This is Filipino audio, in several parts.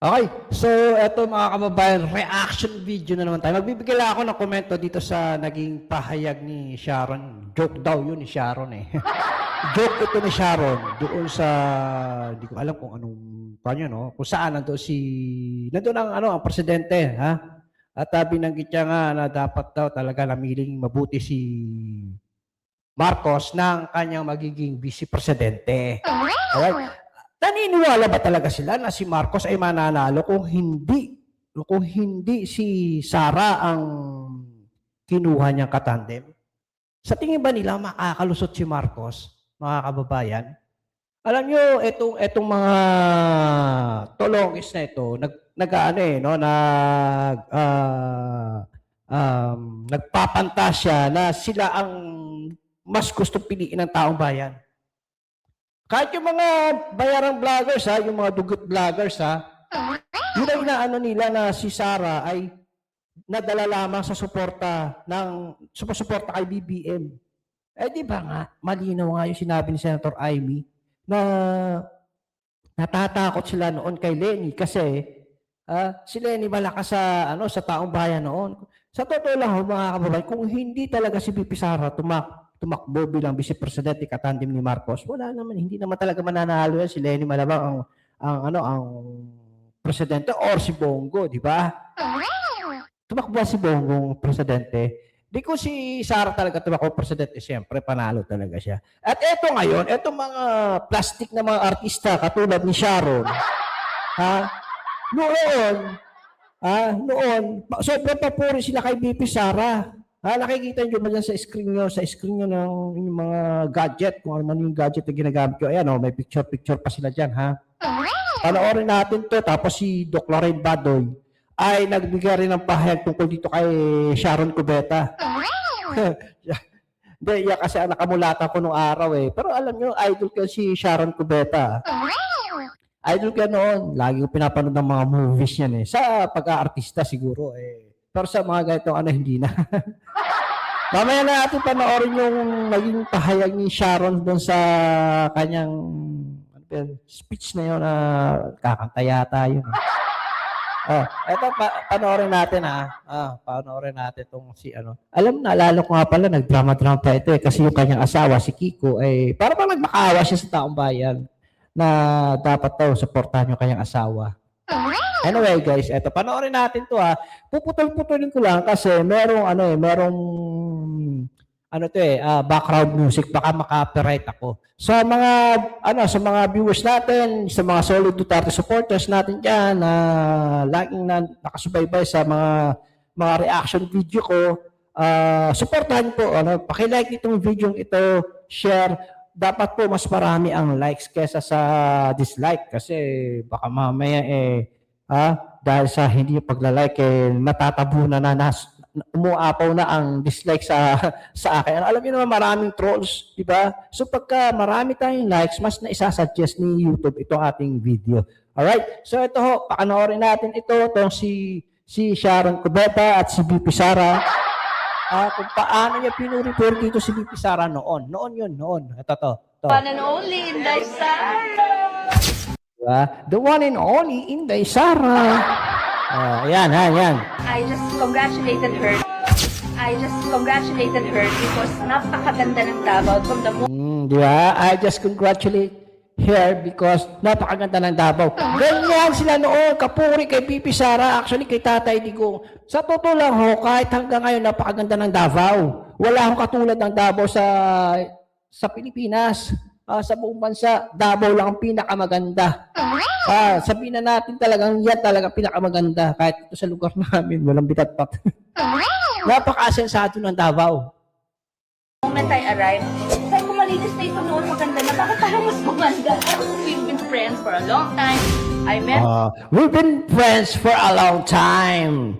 Okay, so eto mga kababayan, reaction video na naman tayo. Magbibigay lang ako ng komento dito sa naging pahayag ni Sharon. Joke daw yun ni Sharon eh. Joke ito ni Sharon doon sa, hindi ko alam kung anong, kanya no, kung saan nandun ang presidente, ha? At binanggit niya nga na dapat daw talaga namiling mabuti si Marcos ng kanyang magiging vice presidente. Alright? Naniniwala ba talaga sila na si Marcos ay mananalo kung hindi si Sara ang kinuha niyang katandem? Sa tingin ba nila makakalusot si Marcos, mga kababayan? Alam niyo, etong mga tolongis na ito, nagpapantasya na sila ang mas gusto piliin ng taong bayan. Kahit yung mga bayarang vloggers, yung mga dugot vloggers, yun ang inaano nila na si Sara ay nadala lamang sa suporta kay BBM. Di ba nga, malinaw nga yung sinabi ni Senator Amy na natatakot sila noon kay Lenny kasi si Lenny malakas sa taong bayan noon. Sa totoo lang mga kababayan, kung hindi talaga si BP Sara tumakbo bilang vice presidente katandem ni Marcos, hindi naman talaga mananalo yan si Lenny malamang ang presidente or si Bongo, di ba? Tumakbo si Bongo presidente. Di ko si Sara talaga tumakbo presidente, siyempre panalo talaga siya. At eto ngayon, etong mga plastic na mga artista katulad ni Sharon, noon, sobrang papuri sila kay BP Sara. Nakikita nyo ba dyan sa screen nyo ng yung mga gadget, kung ano man yung gadget na ginagamit ko. Ayan, may picture pa sila dyan, ha? Panoorin natin to, tapos si Doc Lorraine Badoy ay nagbigay rin ng pahayag tungkol dito kay Sharon Cubeta. Hindi, kasi nakamulatan ko nung araw eh. Pero alam nyo, idol ko si Sharon Cubeta. Idol ka noon. Lagi ko pinapanood ng mga movies yan eh. Sa pag-aartista siguro eh. Pero sa mga ganitong hindi na. Mamaya na natin panoorin yung naging pahayag ni Sharon doon sa kanyang speech na yun na kakanta yata yun. Eto, panoorin natin panoorin natin itong si Naalala ko nga pala, nagdrama-drama pa ito eh. Kasi yung kanyang asawa, si Kiko, para bang nagmakaawa siya sa taong bayan na dapat daw supportahan yung kanyang asawa. Anyway guys, eto, panoorin natin to Puputol-putulin ko lang kasi merong background music, baka maka-copyright ako. Sa mga viewers natin, sa mga solid Duterte supporters natin diyan na laging nakasubaybay sa mga reaction video ko, suportahan po, paki-like itong video ito, share. Dapat po mas marami ang likes kesa sa dislike kasi baka mamaya dahil sa hindi pagla-like natatabunan na umuapaw na ang dislike sa akin. Alam niyo naman maraming trolls, di ba? So pagka marami tayong likes, mas naisasuggest ni YouTube itong ating video. Alright? So ito pakanoorin natin itong si Sharon Cubeta at si BP Sara. Kung paano niya pinuripur dito si BP Sara noon. Noon. Ito. One and only Inday Sara. The one and only Inday Sara. Ayan. I just congratulated her because napakaganda ng Davao from the Di ba? I just congratulate her because napakaganda ng Davao. Ganyan sila noon, kapuri kay BP Sara, actually kay Tatay Digong. Sa totoo lang kahit hanggang ngayon napakaganda ng Davao. Wala akong katulad ng Davao sa Pilipinas. Sa buong bansa, Davao lang ang pinakamaganda. Sabihin na natin talagang yan talaga pinakamaganda. Kahit ito sa lugar namin, walang bitatpat. Napaka-asensado ng Davao. moment I arrived, sabi ko malinis na ito noon, maganda na. Bakit parang mas maganda? We've been friends for a long time. We've been friends for a long time.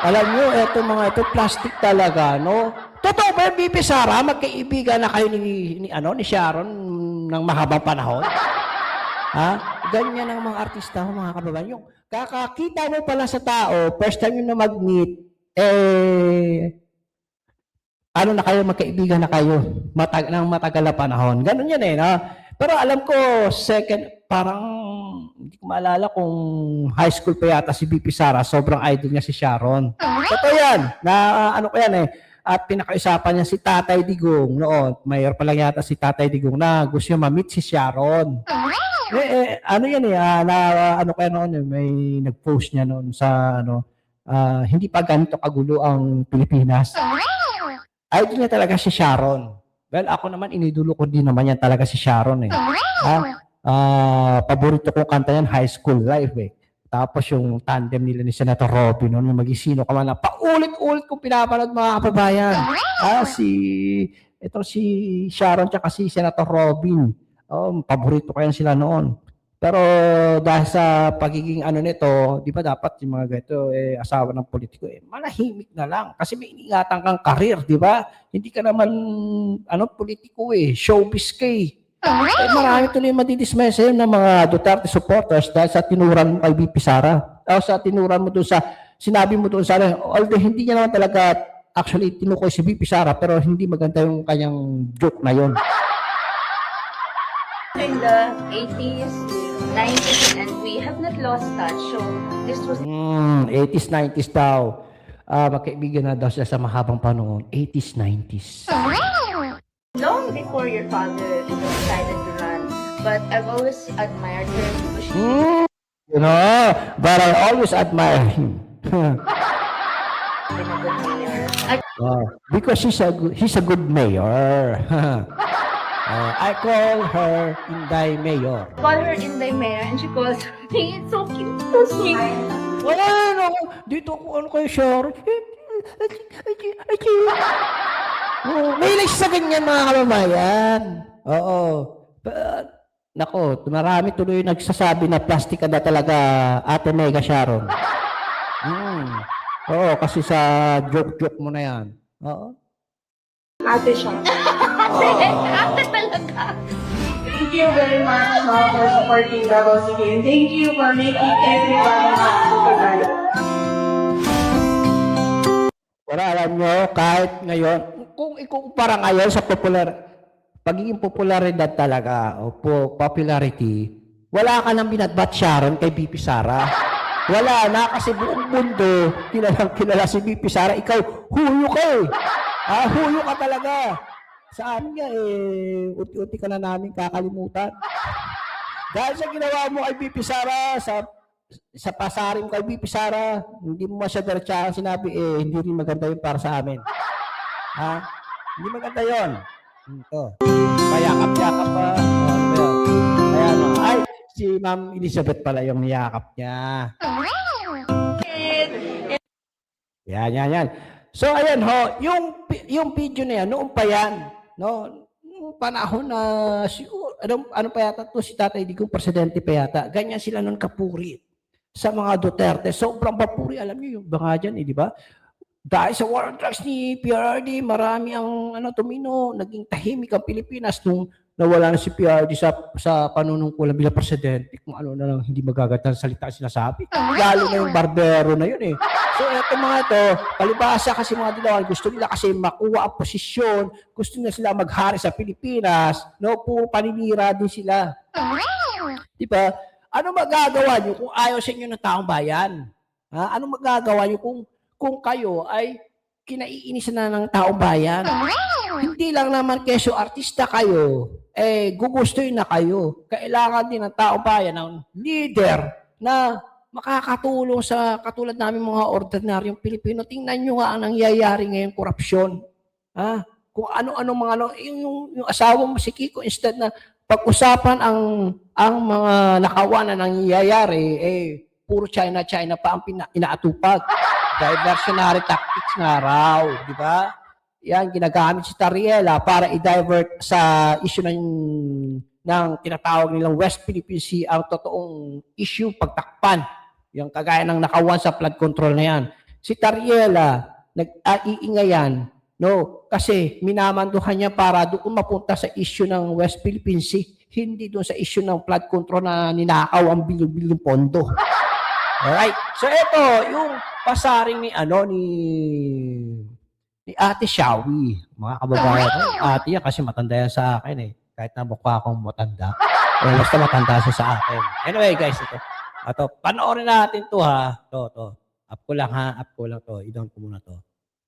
Alam nyo, ito plastic talaga, no? Totoo ba yung BP Sara, magkaibigan na kayo ni Sharon ng mahabang panahon? Ganyan ang mga artista mo, mga kababayan. Yung kakakita mo pala sa tao, first time yung na mag-meet, na kayo, magkaibigan na kayo ng matagal na panahon. Ganun yan no? Pero alam ko, second, parang hindi ko maalala kung high school pa yata si BP Sara, sobrang idol niya si Sharon. Totoo yan, na ano ko yan eh. At pinakausapan niya si Tatay Digong noon. Mayor pa lang yata si Tatay Digong na gusto niya ma-meet si Sharon. Ano yan eh, ano kaya noon eh, may nag-post niya noon sa ano, hindi pa ganito kagulo ang Pilipinas. Idol niya talaga si Sharon. Well, ako naman, inidulo ko din naman yan talaga si Sharon eh. Paborito kong kanta yan, High School Life eh. Tapos yung tandem nila ni Senator Robin, yung mag-isino ka man na, paulit-ulit kong pinapanood mga kababayan. Ito si Sharon tsaka si Senator Robin. Paborito ko yan sila noon. Pero dahil sa pagiging ano nito, di ba dapat yung mga ganito, asawa ng politiko, manahimik na lang. Kasi may iniingatan kang karir, di ba? Hindi ka naman, politiko showbiz ka marami tuloy madidismay sa'yo ng mga Duterte supporters dahil sa tinuran mo kay BP Sara. O sa tinuran mo doon sa, sinabi mo doon sa, although hindi niya naman talaga actually tinukoy si BP Sara, pero hindi maganda yung kanyang joke na yon. In the 80s, 90s, and we have not lost touch. So, this was 80s, 90s daw. Magkaibigan na daw sila sa mahabang panahon. 80s, 90s. long before your father decided to run. But I've always admired her because she but I always admire him. been a good mayor. Because he's a good mayor. I call her Inday Mayor. Call her Inday Mayor and she calls me. It's so cute. So sweet. Wala na ako. Dito ako kayo, Sharon. May like sa ganyan mga kababayan. Oo. Nako, marami tuloy nagsasabi na plastic na talaga Ate Mega Sharon. Oo, kasi sa joke-joke mo na yan. Oo. Ate siya. Ate talaga. Thank you very much for supporting Davao City, and thank you for making everybody happy. Para alam nyo, kahit ngayon, kung ikukumpara ngayon sa pagiging popularidad talaga, o popularity, wala ka nang binatbat Sharon kay BP Sara. Wala na, kasi buong mundo, kilala si BP Sara, ikaw, huyo ka huyo ka talaga. Sa amin nga, uti-uti ka na namin kakalimutan. Dahil sa ginawa mo kay BP Sara, sa pasaring kay BP Sara, hindi mo siya diretsahan sinabi, hindi rin maganda yun para sa amin. Hindi maganda yun. Ito. Payakap-yakap pa. Kaya ay, si Ma'am Elizabeth pala yung niyakap niya. Yan. So, ayan ho, yung video na yan, noon pa yan, no? Noong panahon na, siguro, ano pa yata to, si Tatay Digong, presidente pa yata, ganyan sila noon kapuri sa mga Duterte. Sobrang papuri, alam niyo yung banga dyan, di ba? Dahil sa war on drugs ni PRD, marami ang tumino, naging tahimik ang Pilipinas nung nawala na si PRD sa panunungkulan bilang presidente, kung ano na lang hindi magagandang salita sinasabi. Lalo na yung barbero na yun So eto mga ito, palibasa kasi mga dilawan, gusto nila kasi makuha ang posisyon, gusto nila sila maghari sa Pilipinas, puro paninira din sila. Di ba? Ano magagawa nyo kung ayaw sa inyo ng taong bayan? Ano magagawa nyo kung kayo ay kinaiinisan na ng taong bayan? Hindi lang naman keso artista kayo, gugustuhin na kayo. Kailangan din ng taong bayan ng leader na makakatulong sa katulad namin mga ordinaryong Pilipino. Tingnan nyo nga ang nangyayari ngayon, korupsyon. Kung ano-ano yung asawa mo si Kiko, instead na pag-usapan ang mga nakawan na nangyayari, puro China pa ang inaatupag. Diversionary tactics nga raw, di ba? Yan, ginagamit si Tariela para i-divert sa issue ng tinatawag nilang West Philippine Sea ang totoong issue, pagtakpan. Yung kagaya ng nakawan sa flood control na yan. Si Tariela, nag-iingayan, kasi minamanduhan niya para doon mapunta sa issue ng West Philippine Sea, hindi doon sa issue ng flood control na ninakaw ang bilyong pondo. Alright. So ito, yung pasaring ni Ate Shawi. Mga kababayan, ate yan kasi matanda yan sa akin kahit na mukha akong matanda. Eh, basta matanda siya sa akin. Anyway, guys, ito. Panoorin natin to ha. To. Up ko lang ha. Up ko lang to. I-down ko muna to.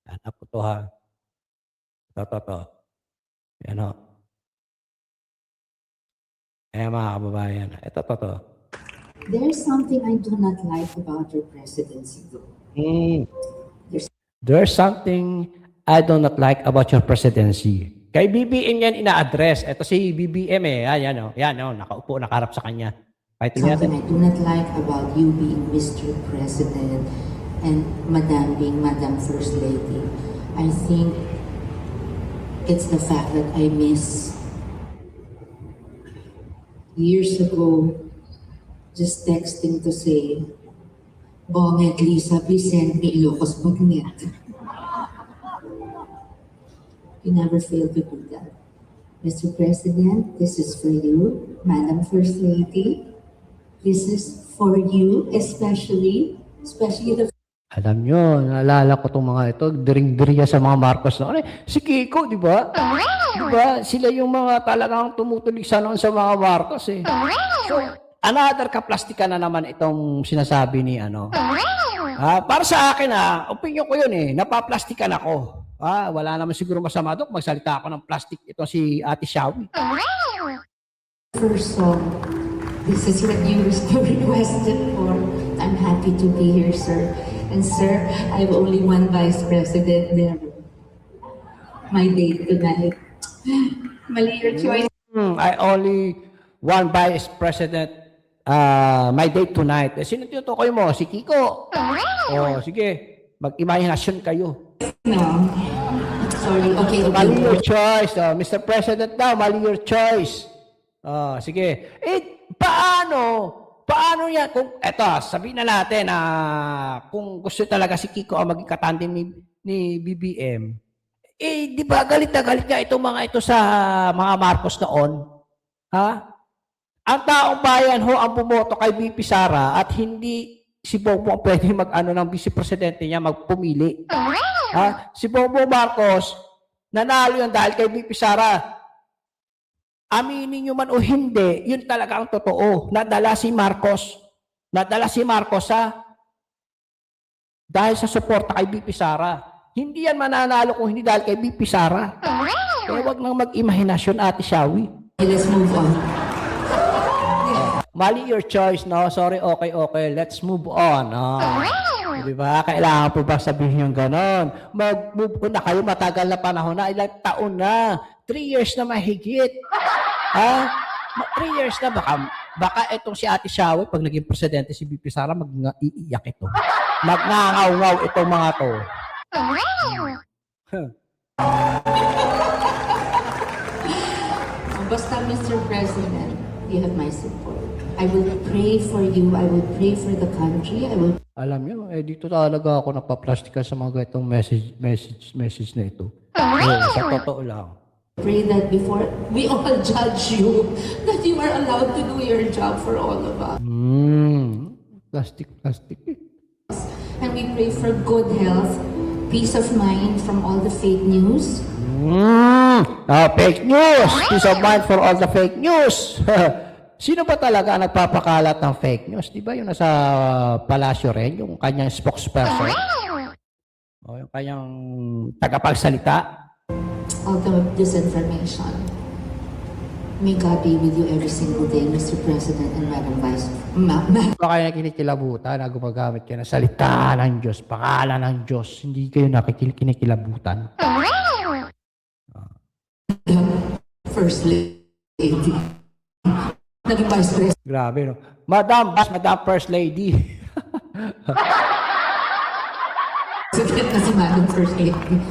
Yan, up ko to ha. To. Yan o. Ayan mga kababayan. Ito, to. There's something I do not like about your presidency, though. There's something I do not like about your presidency. Kay BBM yan ina-address. Ito si BBM eh. Yan o. Nakaupo, nakaharap sa kanya. Kahit Something I do not like about you being Mr. President and Madam being Madam First Lady. I think it's the fact that I miss years ago just texting to say, Bonged, Lisa, please send me Ilocos Magnet. You never fail to do that. Mr. President, this is for you. Madam First Lady, this is for you, especially the alam nyo, naalala ko itong mga ito, diring-diriya sa mga Marcos na. Si Kiko, di ba? Di ba? Sila yung mga talagang tumutulig sa noon sa mga Marcos eh. So, another kaplastika na naman itong sinasabi ni ano. Para sa akin opinion ko yun eh, napaplastikan ako. Wala naman siguro masama doon, magsalita ako ng plastic ito si Ate Shawi. first song. This is what you requested for. I'm happy to be here, sir. And sir, I have only one vice president there. My date tonight. Mali your choice. I only one vice president. My date tonight. Sino tinutukoy mo? Si Kiko. Sige. Mag-imahinasyon kayo. No. Sorry. Okay. Mali your choice. Mr. President daw, mali your choice. Sige. Paano yan? Kung, sabihin na natin kung gusto talaga si Kiko ang maging katandem ni BBM, di ba galit na galit nga itong mga ito sa mga Marcos noon? Ang taong bayan ang bumoto kay VP Sara at hindi si Bongbong pwede mag-ano ng vice-presidente niya magpumili. Si Bongbong Marcos, nanalo yan dahil kay VP Sara. Aminin nyo man o hindi, yun talaga ang totoo. Nadala si Marcos. Dahil sa suporta kay VP Sara. Hindi yan mananalo kung hindi dahil kay VP Sara. Kaya huwag nang mag-imahinasyon, Ate Shawi. Let's move on. Mali your choice, no? Sorry, okay. Let's move on. Di ba? Kailangan po ba sabihin yung ganon? Mag-move on na kayo, matagal na panahon na, ilang taon na. 3 years na mahigit. 3 years na, baka itong si Ate Shawi, pag naging presidente si VP Sara, mag-iiyak ito. Magnangaw-ngaw itong mga to. Basta, Mr. President, you have my support. I will pray for you. I will pray for the country. Alam nyo, dito talaga ako napaplastika sa mga itong message na ito. Sa totoo lang. Pray that before we all judge you, that you are allowed to do your job for all of us. Plastic. And we pray for good health, peace of mind from all the fake news. Fake news! Peace of mind for all the fake news! Sino ba talaga ang nagpapakalat ng fake news? Di ba yung nasa palasyo rin, yung kanyang spokesperson? Yung kanyang tagapagsalita? All the disinformation. May God be with you every single day, Mr. President and Madam Vice. Baka kayo na kinikilabutan na gumagamit kayo ng salita ng Diyos, pangalan ng Diyos. Hindi kayo kinikilabutan. First Lady. Naging Vice President. Grabe, no? Madam First Lady. Na si Madam First Lady.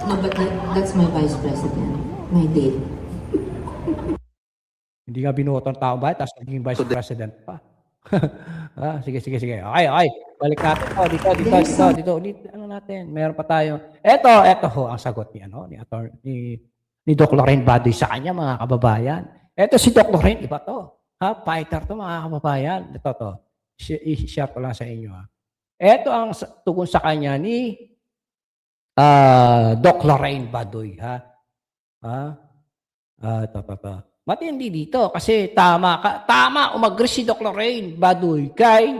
No, but that's my Vice President. My date. Hindi ka binuoto ng taong bayan, tapos naging Vice President pa. Sige. Okay. Balik natin dito. Ano natin? Meron pa tayo. Ito ho ang sagot ni Doc Lorraine Baduy sa kanya, mga kababayan. Ito si Doc Lorraine, iba to. Fighter to, mga kababayan. Ito to. I-share ko lang sa inyo. Ito ang tugon sa kanya ni Doc Lorraine Baduy. Ito. matindi dito kasi tama umagri si Doc Lorraine Baduy kay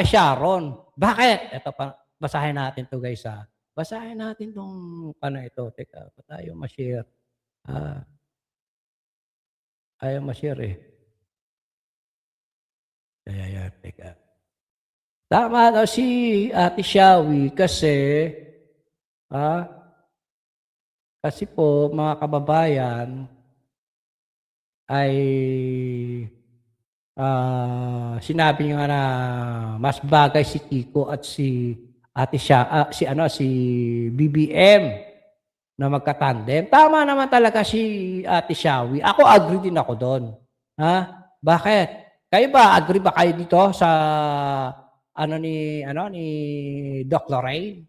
Sharon. Bakit? Ito pa, basahin natin to guys ha. Basahin natin tong ito. Teka, pa tayo ma-share. Ayaw ma-share eh. Teka. Tama daw si Ate Shawi kasi po mga kababayan ay sinabi niya na mas bagay si Kiko at si Ate si BBM na magkatandem. Tama naman talaga si Ate Shawi. Ako agree din ako doon. Ha? Bakit? Kayo ba agree ba kayo dito sa ni Doc Lorraine?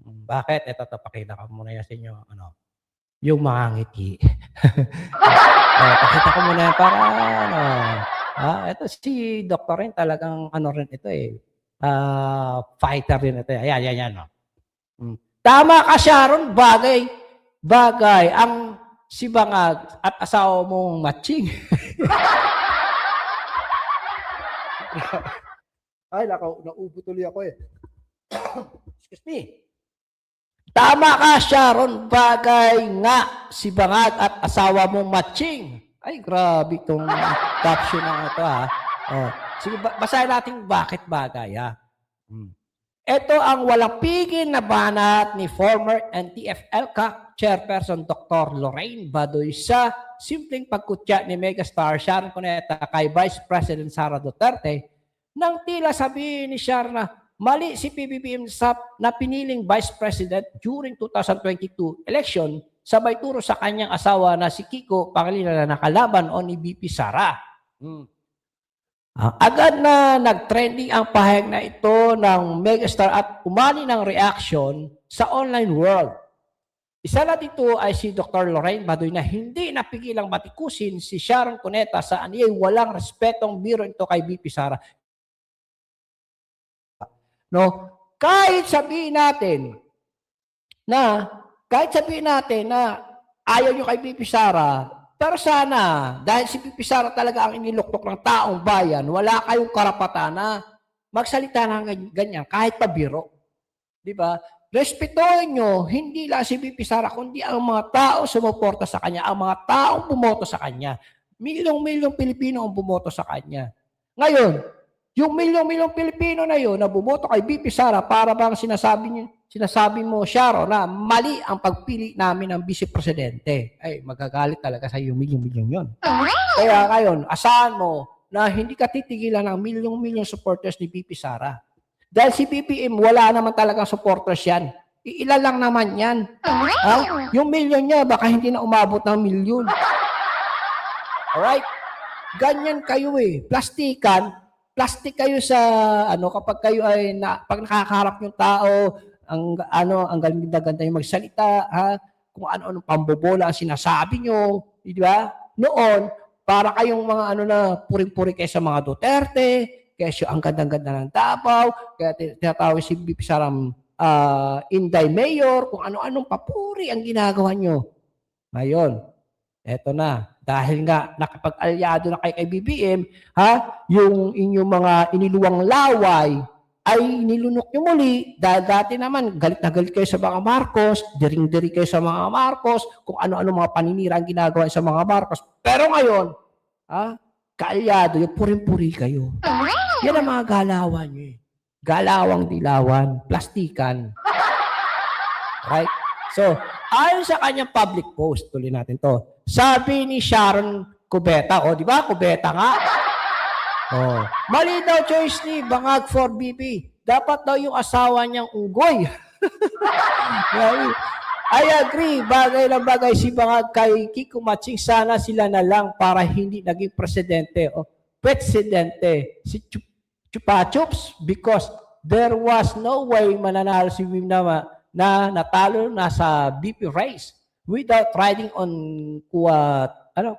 Bakit? Ito pakita ko muna yan sa inyo yung mga ngiti. Pakita ko muna yan para ito si Doc Lorraine talagang rin ito eh. Fighter rin ito. Ayan. Tama ka, Sharon. Bagay ang si Bangag at asawa mong matching. Ay, naubo tuloy ako eh. Excuse me. Tama ka, Sharon. Bagay nga si Bangag at asawa mong matching. Ay, grabe itong caption na ito ha. Sige, basahin natin bakit bagay ha. Ito ang walang pigil na banat ni former NTF-ELCAC Chairperson Dr. Lorraine Baduy sa simpleng pagkutya ni megastar Sharon Cuneta kay Vice President Sara Duterte nang tila sabihin ni Sharon na mali si PBBM na piniling Vice President during 2022 election sabay turo sa kanyang asawa na si Kiko Pangilinan na nakalaban o ni BP Sara. Agad na nag-trending ang pahayag na ito ng megastar at umani ng reaction sa online world. Isa na dito ay si Dr. Lorraine Baduy na hindi napigilang batikusin si Sharon Cuneta sa aniyay walang respetong biro ito kay BP Sara. No, kahit sabihin natin na ayaw nyo kay BP Sara, pero sana, dahil si BP Sara talaga ang iniluktok ng taong bayan, wala kayong karapatan na magsalita ng ganyan, kahit pa biro. Di ba? Respetuhin nyo, hindi lang si BP Sara, kundi ang mga tao sumuporta sa kanya, ang mga taong bumoto sa kanya. Milyong-milyong Pilipino ang bumoto sa kanya. Ngayon, yung milyong-milyong Pilipino na yun na bumoto kay BP Sara, para bang sinasabi mo, Sharon, na mali ang pagpili namin ng Vice Presidente. Ay, magagalit talaga sa iyo milyong-milyong yun. Kaya ngayon, asahan mo na hindi ka titigilan ng milyong-milyong supporters ni BP Sara. Dahil si BBM, wala naman talagang supporters yan. Ilan lang naman yan. Yung milyon niya, baka hindi na umabot ng milyon. Alright? Ganyan kayo eh. Plastic kayo sa kapag kayo ay pag nakakaharap yung tao, ang ganda-ganda yung magsalita, kung ano-ano pambobola ang sinasabi nyo, di ba? Noon, para kayong mga puring-puri kayo sa mga Duterte, kaya ang ganda-ganda ng Davao, kaya tinatawag si BP Saram Inday Mayor, kung ano-anong papuri ang ginagawa nyo. Ngayon, eto na. Dahil nga nakapag-alyado na kay BBM, yung inyong mga iniluwang laway ay nilunok nyo muli. Dahil dati naman, galit na galit kayo sa mga Marcos, diring-diri kayo sa mga Marcos, kung ano-ano mga paninira ang ginagawa sa mga Marcos. Pero ngayon, kaalyado, yung puring-puri kayo. Yan ang mga galawan nyo eh. Galawang dilawan, plastikan. Right? So, ayon sa kanyang public post, tuloy natin to. Sabi ni Sharon Cubeta, di ba? Cubeta nga. Mali daw choice ni Bangag for BP. Dapat daw yung asawa niyang unggoy. I agree. Bagay na bagay si Bangag kay Kiko Matching. Sana sila na lang para hindi naging presidente. Presidente. Si Chupa Chups, because there was no way mananalo si Wim na natalo na sa BP race without riding on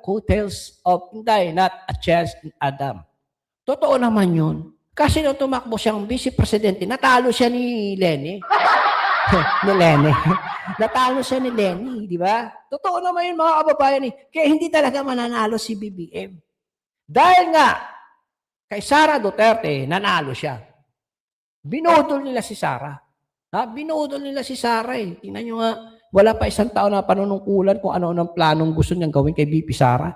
coattails of Inday, not a chance in Adam. Totoo naman yun. Kasi nung tumakbo siyang vice presidente, natalo siya ni Lenny. ni Lenny. Natalo siya ni Lenny, di ba? Totoo naman yun mga kababayan. Kaya hindi talaga mananalo si BBM. Dahil nga, kay Sara Duterte, nanalo siya. Binudol nila si Sara. Binudol nila si Sara eh. Tingnan nyo nga, wala pa isang taon na panunungkulan kung ano ang planong gusto niyang gawin kay BP Sara.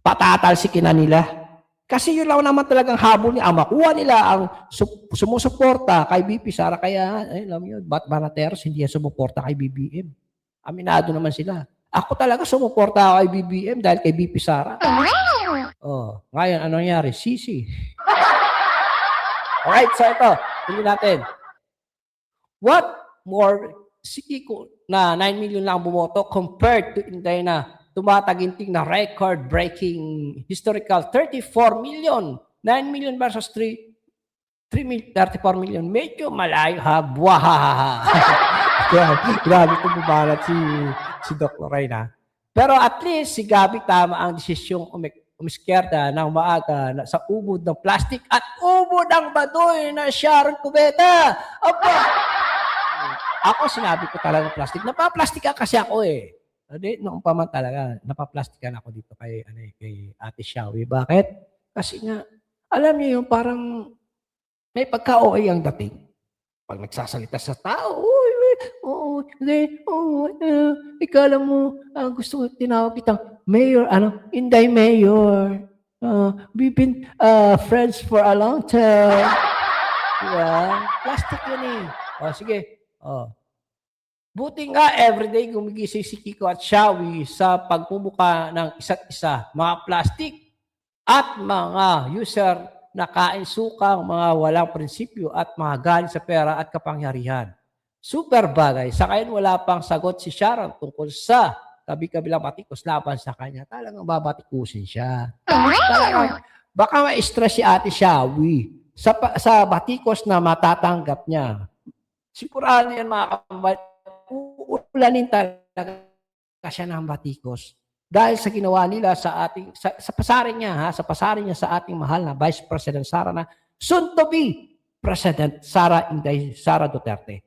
Patatalsikin na nila. Kasi yun lang naman talagang habol niya. Makuha nila ang sumusuporta kay BP Sara. Kaya, alam niyo, Banateros hindi yan sumuporta kay BBM. Aminado naman sila. Ako talaga sumuporta ako kay BBM dahil kay BP Sara. Oh, ngayon, ano nangyari? Sisi. Alright, so ito. Tingnan natin. What more, si Kiko na 9 million lang bumoto compared to Inday na tumataginting na record-breaking historical 34 million. 9 million versus 34 million. Medyo malayo ha. Buwahahaha. Grabe ito bumalat si Doc Lorena. Pero at least si Gabi tama ang desisyong umiskierda ng maaga sa ubod ng plastic at ubod ng baduy na Sharon Cubeta. Opo. Ako sinabi ko talaga plastic. Napaplastika kasi ako eh. Noong pa man talaga, napaplastikan ako dito kay Ate Shawi. Bakit? Kasi nga, alam niyo yung parang may pagka-OA ang dating. Pag nagsasalita sa tao, ikala mo, gusto ko tinawag kitang Mayor, Inday Mayor. We've been friends for a long time. Diba? Plastic yun eh. O, sige. O. Buti nga everyday gumigising si Kiko at Shawi sa pagmumuka ng isa't isa, mga plastic at mga user na kain-sukang mga walang prinsipyo at mga galing sa pera at kapangyarihan. Super bagay. Sa kayan wala pang sagot si Sharon tungkol sa kabi-kabilang batikos laban sa kanya. Talagang babatikusin siya. Talagang, baka ma-stress si Ate Shawi sa batikos na matatanggap niya. Sigurado yan mga kababayan. Uulanin talaga siya ng batikos dahil sa ginawa nila sa ating sa pasarin niya sa pasarin niya sa ating mahal na Vice President Sara na soon to be President Sara Duterte.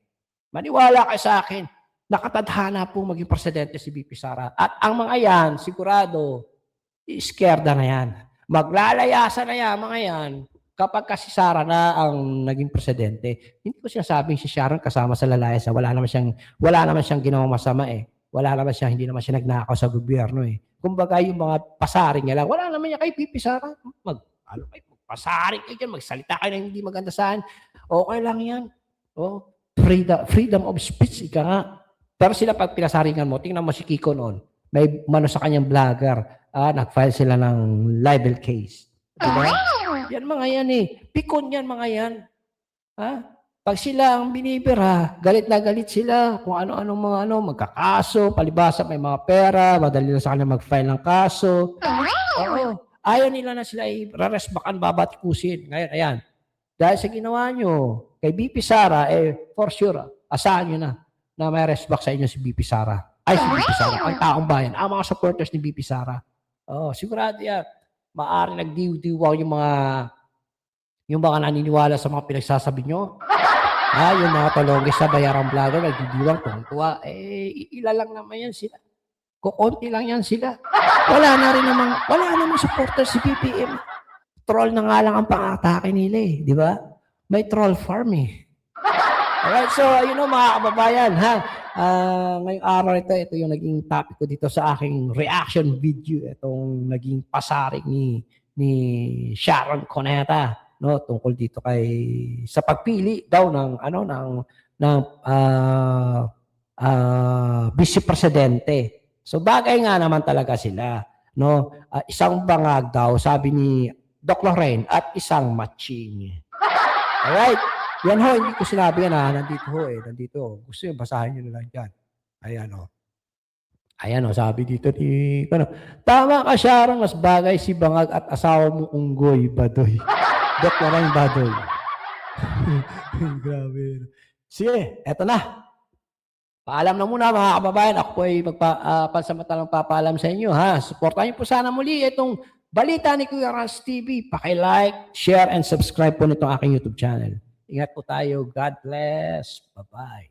Maniwala kayo sa akin, nakatadhana po maging presidente si BP Sara at ang mga yan sigurado iskerda na yan. Maglalayasan na yan mga yan kapag kasi Sara na ang naging presidente. Hindi ko sinasabing si Sharon kasama sa lalayas. Wala naman siyang ginawang masama eh. Hindi naman siya nagnakaw sa gobyerno eh. Kumbaga yung mga pasaring niya lang, wala naman niya kay Pipi Sara. Magpasaring kayo dyan, magsalita kayo ng hindi maganda saan. Okay lang yan. Oh, freedom of speech, ika nga. Pero sila pag pinasaringan mo, tingnan mo si Kiko noon, may mano sa kanyang vlogger, nag-file sila ng libel case. Diba? Yan mga yan eh. Pikon yan mga yan. Pag sila ang binibira, galit na galit sila kung ano-anong mga magkakaso, palibasa may mga pera, madali na sa kanila mag-file ng kaso. Oo. Ayaw nila na sila i-resbakan, babatikusin. Ngayon, ayan. Dahil sa ginawa nyo kay BP Sara, for sure, asahan nyo na may resback sa inyo si BP Sara. Ay, si BP Sara. Ang taong bayan. Ang mga supporters ni BP Sara. Sigurado yan. Maaari nagdiw-diwaw yung mga naniniwala sa mga pinagsasabi nyo. Yung mga talongis sa bayarang vlogger, nagdidiwang tuwa. Ilan lang naman yan sila. Kukunti lang yan sila. Wala namang supporter si BBM. Troll na nga lang ang pang-atake nila eh. Di ba? May troll farm eh. Alright, so mga kababayan, ngayong araw ito yung naging topic ko dito sa aking reaction video. Itong naging pasaring ni Sharon Cuneta, no, tungkol dito sa pagpili daw ng vice presidente. So bagay nga naman talaga sila, no? Isang bangag daw, sabi ni Doc Lorraine, at isang matching. Alright. Yan ho, hindi ko sinabi yan nandito ho nandito. Gusto nyo, basahin nyo na lang dyan. Ayan o, sabi dito ni, tama ka Sharon, mas bagay si Bangag at asawa mo Unggoy, Badoy. Dok na lang Badoy. Grabe. Sige, eto na. Paalam na muna mga kababayan. Ako po ay pansamantalang papaalam sa inyo. Supportan niyo po sana muli itong balita ni Kuya Rans TV. Paki-like, share, and subscribe po nitong aking YouTube channel. Ingat po tayo. God bless. Bye-bye.